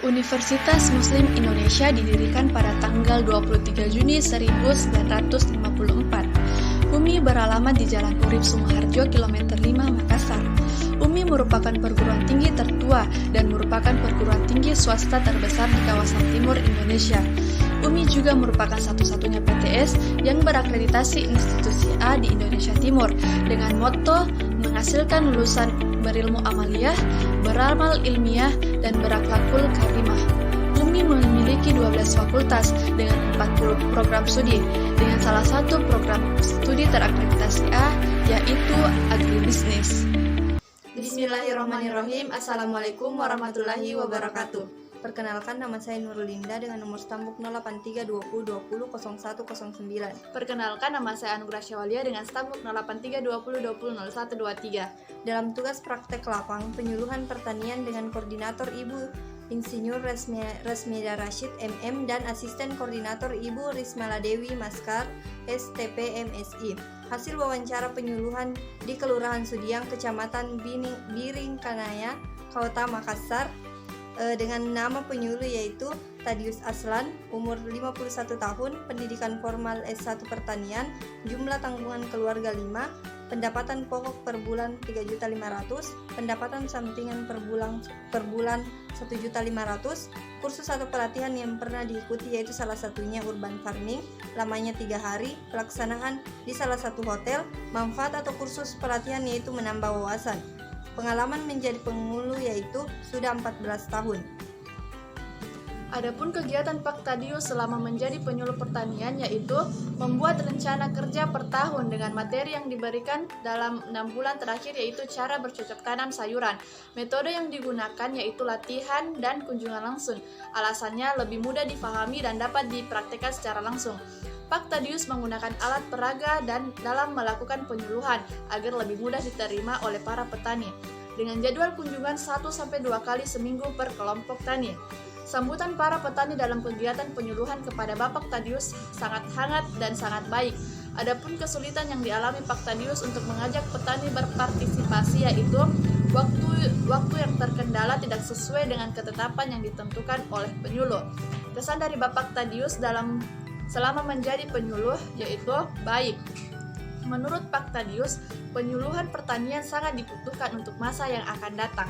Universitas Muslim Indonesia didirikan pada tanggal 23 Juni 1954. UMI beralamat di Jalan Urip Sumoharjo, kilometer 5, Makassar. UMI merupakan perguruan tinggi tertua dan merupakan perguruan tinggi swasta terbesar di kawasan timur Indonesia. UMI juga merupakan satu-satunya PTS yang berakreditasi institusi A di Indonesia Timur dengan motto menghasilkan lulusan berilmu amaliyah, beramal ilmiah, dan berakhlakul karimah. UMI memiliki 12 fakultas dengan 40 program studi, dengan salah satu program studi terakreditasi A, yaitu agribisnis. Bismillahirrahmanirrahim. Assalamualaikum warahmatullahi wabarakatuh. Perkenalkan, nama saya Nurul Linda dengan nomor stambuk 08320200109. Perkenalkan, nama saya Anugrah Syawalia dengan stambuk 08320200123. Dalam tugas praktek lapang penyuluhan pertanian dengan koordinator Ibu Insinyur Resmeda Rashid MM dan asisten koordinator Ibu Rismala Dewi Maskar STP MSI. Hasil wawancara penyuluhan di Kelurahan Sudiang, Kecamatan Biringkanaya, Kota Makassar, dengan nama penyuluh yaitu Tadius Aslan, umur 51 tahun, pendidikan formal S1 pertanian, jumlah tanggungan keluarga 5, pendapatan pokok per bulan 3.500.000, pendapatan sampingan per bulan 1.500.000, kursus atau pelatihan yang pernah diikuti yaitu salah satunya urban farming, lamanya 3 hari, pelaksanaan di salah satu hotel, manfaat atau kursus pelatihan yaitu menambah wawasan. Pengalaman menjadi penyuluh yaitu sudah 14 tahun. Adapun kegiatan Pak Tadius selama menjadi penyuluh pertanian yaitu membuat rencana kerja per tahun dengan materi yang diberikan dalam 6 bulan terakhir yaitu cara bercocok tanam sayuran. Metode yang digunakan yaitu latihan dan kunjungan langsung. Alasannya lebih mudah difahami dan dapat dipraktikkan secara langsung. Pak Tadius menggunakan alat peraga dan dalam melakukan penyuluhan agar lebih mudah diterima oleh para petani. Dengan jadwal kunjungan 1-2 kali seminggu per kelompok tani. Sambutan para petani dalam kegiatan penyuluhan kepada Bapak Tadius sangat hangat dan sangat baik. Adapun kesulitan yang dialami Pak Tadius untuk mengajak petani berpartisipasi yaitu waktu yang terkendala tidak sesuai dengan ketetapan yang ditentukan oleh penyuluh. Kesan dari Bapak Tadius selama menjadi penyuluh yaitu baik. Menurut Pak Tadius, penyuluhan pertanian sangat dibutuhkan untuk masa yang akan datang.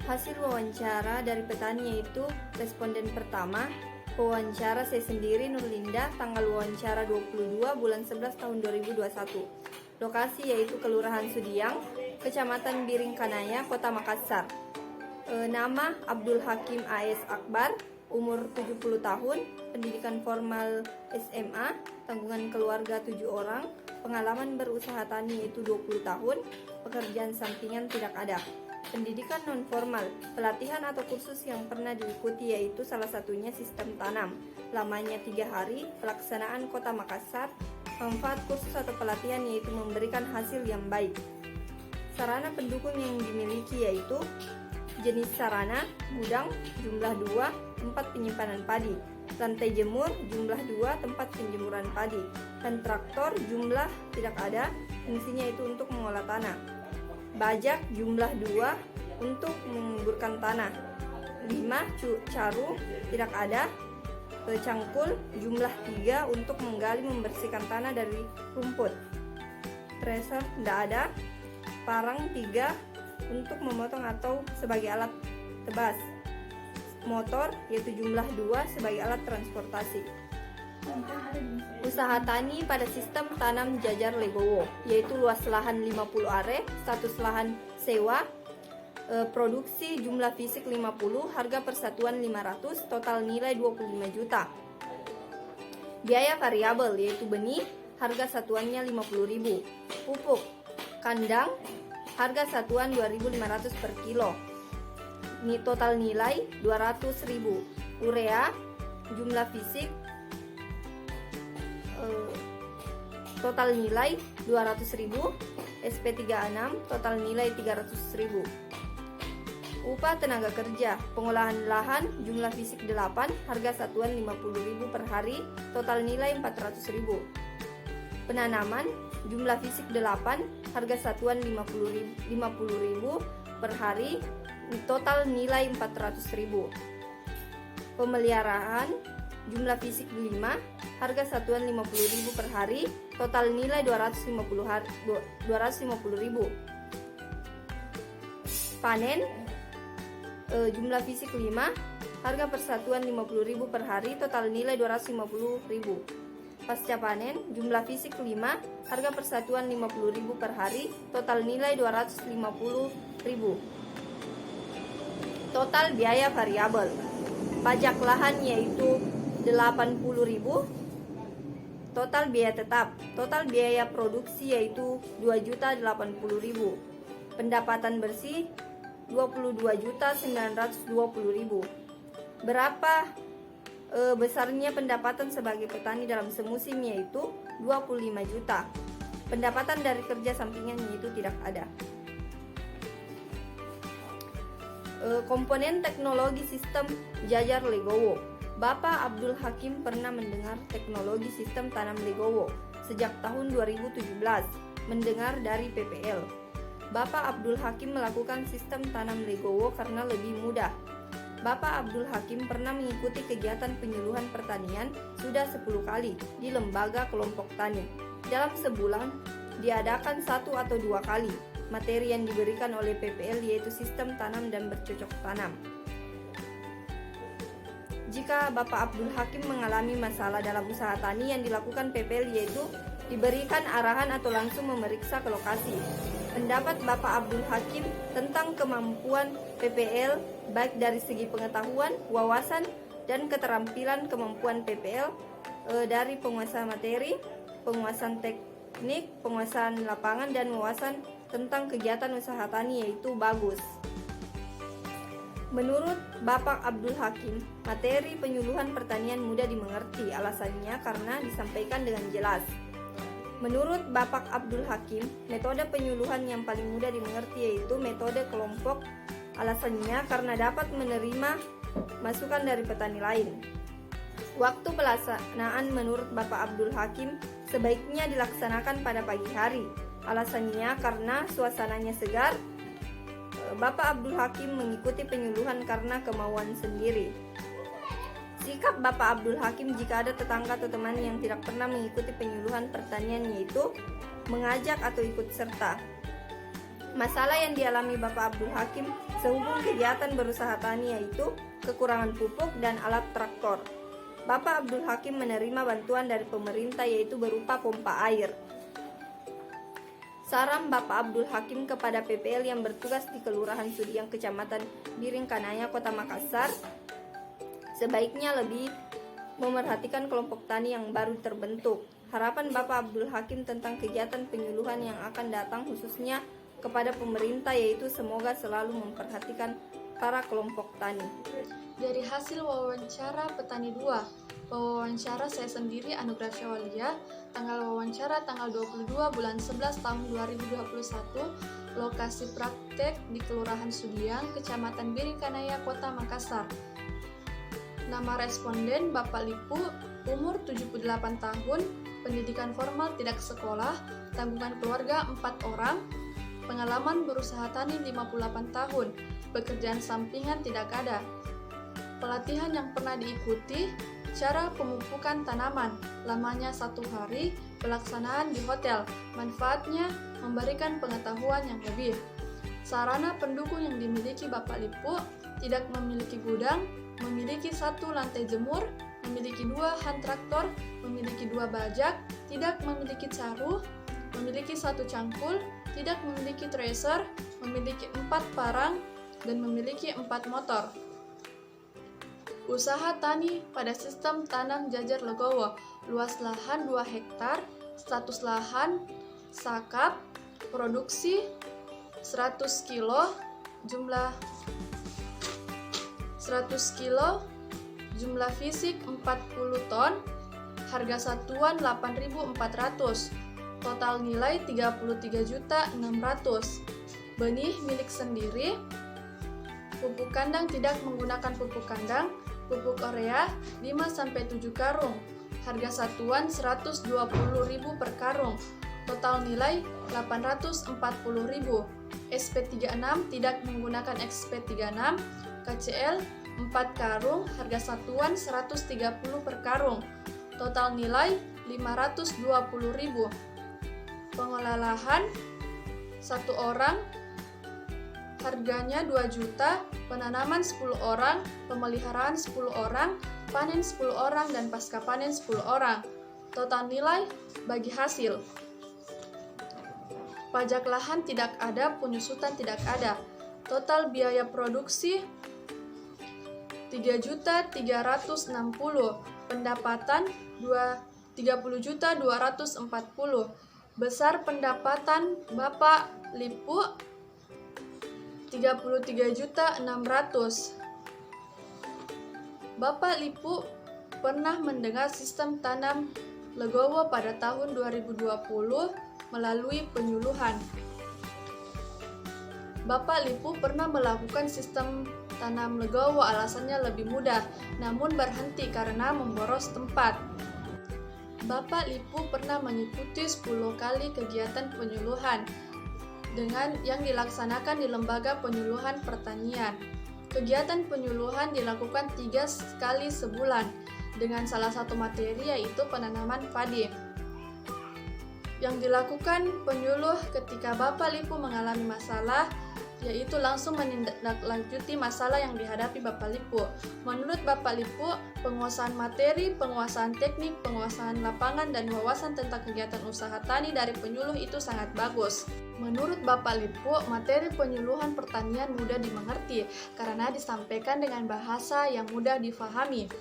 Hasil wawancara dari petani yaitu responden pertama, wawancara saya sendiri Nurlinda, tanggal wawancara 22 bulan 11 tahun 2021. Lokasi yaitu Kelurahan Sudiang, Kecamatan Biringkanaya, Kota Makassar. Nama Abdul Hakim AS Akbar, umur 70 tahun, pendidikan formal SMA, tanggungan keluarga 7 orang, pengalaman berusaha tani yaitu 20 tahun, pekerjaan sampingan tidak ada. Pendidikan non-formal, pelatihan atau kursus yang pernah diikuti yaitu salah satunya sistem tanam, lamanya 3 hari, pelaksanaan Kota Makassar, manfaat kursus atau pelatihan yaitu memberikan hasil yang baik. Sarana pendukung yang dimiliki yaitu jenis sarana, gudang, jumlah 2, tempat penyimpanan padi, lantai jemur, jumlah 2, tempat penjemuran padi, dan traktor, jumlah tidak ada, fungsinya itu untuk mengolah tanah. Bajak, jumlah 2, untuk menguburkan tanah. 5, caru, tidak ada. Cangkul, jumlah 3, untuk menggali membersihkan tanah dari rumput. Thresher, tidak ada. Parang 3, untuk memotong atau sebagai alat tebas. Motor, yaitu jumlah 2, sebagai alat transportasi. Usaha tani pada sistem tanam jajar legowo, yaitu luas lahan 50 are, status lahan sewa, produksi jumlah fisik 50, harga persatuan 500, total nilai 25 juta. Biaya variabel yaitu benih, harga satuannya 50.000. Pupuk kandang, harga satuan 2.500 per kilo. Total nilai 200.000. Urea, jumlah fisik, total nilai 200.000. SP36, total nilai 300.000. Upah tenaga kerja, pengolahan lahan, jumlah fisik 8, harga satuan 50.000 per hari, total nilai 400.000. Penanaman, jumlah fisik 8, harga satuan 50.000 per hari, total nilai 400.000. Pemeliharaan, jumlah fisik 5, harga satuan 50.000 per hari, total nilai 250.000. Panen, jumlah fisik 5, harga persatuan 50.000 per hari, total nilai 250.000. Pasca panen, jumlah fisik 5, harga persatuan 50.000 per hari, total nilai 250.000. Total biaya variabel, pajak lahan yaitu 80.000. Total biaya tetap, total biaya produksi yaitu 2.080.000. Pendapatan bersih 22.920.000. Berapa besarnya pendapatan sebagai petani dalam semusim yaitu 25 juta. Pendapatan dari kerja sampingan yaitu tidak ada. Komponen teknologi sistem jajar Legowo. Bapak Abdul Hakim pernah mendengar teknologi sistem tanam Legowo sejak tahun 2017, mendengar dari PPL. Bapak Abdul Hakim melakukan sistem tanam Legowo karena lebih mudah. Bapak Abdul Hakim pernah mengikuti kegiatan penyuluhan pertanian sudah 10 kali di lembaga kelompok tani. Dalam sebulan diadakan 1 atau 2 kali. Materi yang diberikan oleh PPL yaitu sistem tanam dan bercocok tanam. Jika Bapak Abdul Hakim mengalami masalah dalam usaha tani yang dilakukan PPL yaitu diberikan arahan atau langsung memeriksa ke lokasi. Pendapat Bapak Abdul Hakim tentang kemampuan PPL baik dari segi pengetahuan, wawasan, dan keterampilan kemampuan PPL dari penguasaan materi, penguasaan teknik, penguasaan lapangan, dan wawasan tentang kegiatan usaha tani yaitu bagus. Menurut Bapak Abdul Hakim, materi penyuluhan pertanian mudah dimengerti, alasannya karena disampaikan dengan jelas. Menurut Bapak Abdul Hakim, metode penyuluhan yang paling mudah dimengerti yaitu metode kelompok, alasannya karena dapat menerima masukan dari petani lain. Waktu pelaksanaan menurut Bapak Abdul Hakim sebaiknya dilaksanakan pada pagi hari, alasannya karena suasananya segar. Bapak Abdul Hakim mengikuti penyuluhan karena kemauan sendiri. Sikap Bapak Abdul Hakim jika ada tetangga atau teman yang tidak pernah mengikuti penyuluhan pertanian yaitu mengajak atau ikut serta. Masalah yang dialami Bapak Abdul Hakim sehubung kegiatan berusaha tani yaitu kekurangan pupuk dan alat traktor. Bapak Abdul Hakim menerima bantuan dari pemerintah yaitu berupa pompa air. Saran Bapak Abdul Hakim kepada PPL yang bertugas di Kelurahan Sudiang, Kecamatan Biringkanaya, Kota Makassar, sebaiknya lebih memerhatikan kelompok tani yang baru terbentuk. Harapan Bapak Abdul Hakim tentang kegiatan penyuluhan yang akan datang khususnya kepada pemerintah yaitu semoga selalu memperhatikan para kelompok tani. Dari hasil wawancara petani 2, wawancara saya sendiri Anugrah Syawalia, tanggal wawancara tanggal 22 bulan 11 tahun 2021, lokasi praktek di Kelurahan Sudiang, Kecamatan Biringkanaya, Kota Makassar. Nama responden Bapak Lipu, umur 78 tahun, pendidikan formal tidak sekolah, tanggungan keluarga 4 orang, pengalaman berusaha tani 58 tahun, pekerjaan sampingan tidak ada. Pelatihan yang pernah diikuti, cara pemupukan tanaman, lamanya 1 hari, pelaksanaan di hotel, manfaatnya memberikan pengetahuan yang lebih. Sarana pendukung yang dimiliki Bapak Lipu, tidak memiliki gudang, memiliki 1 lantai jemur, memiliki 2 hand traktor, memiliki 2 bajak, tidak memiliki caru, memiliki 1 cangkul, tidak memiliki tracer, memiliki 4 parang, dan memiliki 4 motor. Usaha tani pada sistem tanam jajar Legowo, luas lahan 2 hektar, status lahan sakap, produksi 100 kilo, jumlah 100 kilo, jumlah fisik 40 ton, harga satuan 8.400, total nilai 33.600. Benih milik sendiri, pupuk kandang tidak menggunakan pupuk kandang, pupuk urea 5-7 karung, harga satuan 120.000 per karung, total nilai 840.000. SP36 tidak menggunakan SP36, KCL 4 karung, harga satuan 130 per karung, total nilai 520.000. Pengelola lahan 1 orang, harganya 2 juta, penanaman 10 orang, pemeliharaan 10 orang, panen 10 orang, dan pasca panen 10 orang. Total nilai bagi hasil. Pajak lahan tidak ada, penyusutan tidak ada. Total biaya produksi 3.360.000, pendapatan 30.240.000. Besar pendapatan Bapak Lipu 33.600.000. Bapak Lipu pernah mendengar sistem tanam legowo pada tahun 2020 melalui penyuluhan. Bapak Lipu pernah melakukan sistem tanam legowo, alasannya lebih mudah, namun berhenti karena memboros tempat. Bapak Lipu pernah mengikuti 10 kali kegiatan penyuluhan dengan yang dilaksanakan di Lembaga Penyuluhan Pertanian. Kegiatan penyuluhan dilakukan 3 kali sebulan dengan salah satu materi yaitu penanaman padi. Yang dilakukan penyuluh ketika Bapak Lipu mengalami masalah yaitu langsung menindaklanjuti masalah yang dihadapi Bapak Lipu. Menurut Bapak Lipu, penguasaan materi, penguasaan teknik, penguasaan lapangan, dan wawasan tentang kegiatan usaha tani dari penyuluh itu sangat bagus. Menurut Bapak Lipu, materi penyuluhan pertanian mudah dimengerti karena disampaikan dengan bahasa yang mudah difahami.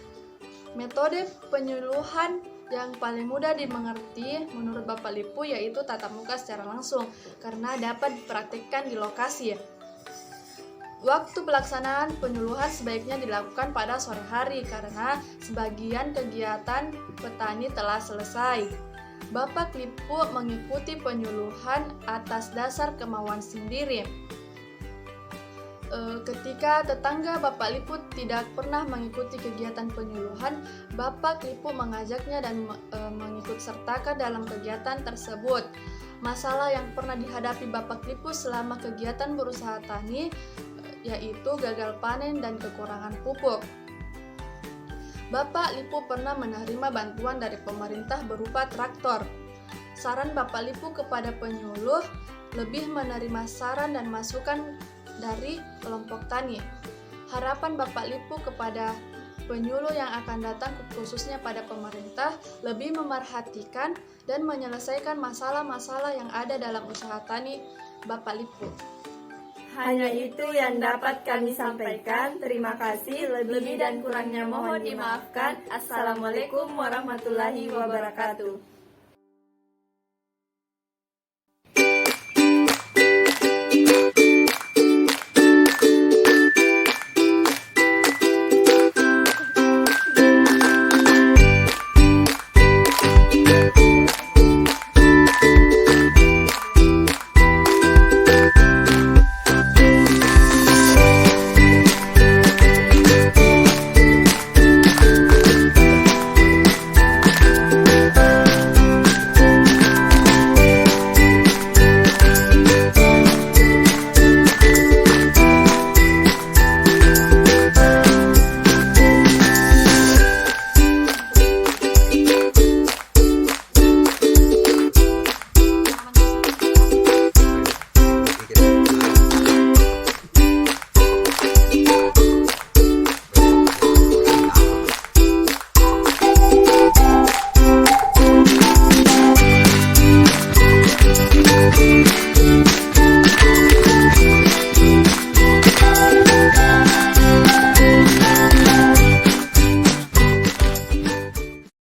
Metode penyuluhan yang paling mudah dimengerti menurut Bapak Lipu yaitu tatap muka secara langsung karena dapat dipraktikkan di lokasi. Waktu pelaksanaan penyuluhan sebaiknya dilakukan pada sore hari karena sebagian kegiatan petani telah selesai. Bapak Lipu mengikuti penyuluhan atas dasar kemauan sendiri. Ketika tetangga Bapak Lipu tidak pernah mengikuti kegiatan penyuluhan, Bapak Lipu mengajaknya dan mengikut sertakan dalam kegiatan tersebut. Masalah yang pernah dihadapi Bapak Lipu selama kegiatan berusaha tani yaitu gagal panen dan kekurangan pupuk. Bapak Lipu pernah menerima bantuan dari pemerintah berupa traktor. Saran Bapak Lipu kepada penyuluh lebih menerima saran dan masukan dari kelompok tani. Harapan Bapak Lipu kepada penyuluh yang akan datang khususnya pada pemerintah lebih memerhatikan dan menyelesaikan masalah-masalah yang ada dalam usaha tani Bapak Lipu. Hanya itu yang dapat kami sampaikan. Terima kasih. Lebih dan kurangnya mohon dimaafkan. Assalamualaikum warahmatullahi wabarakatuh.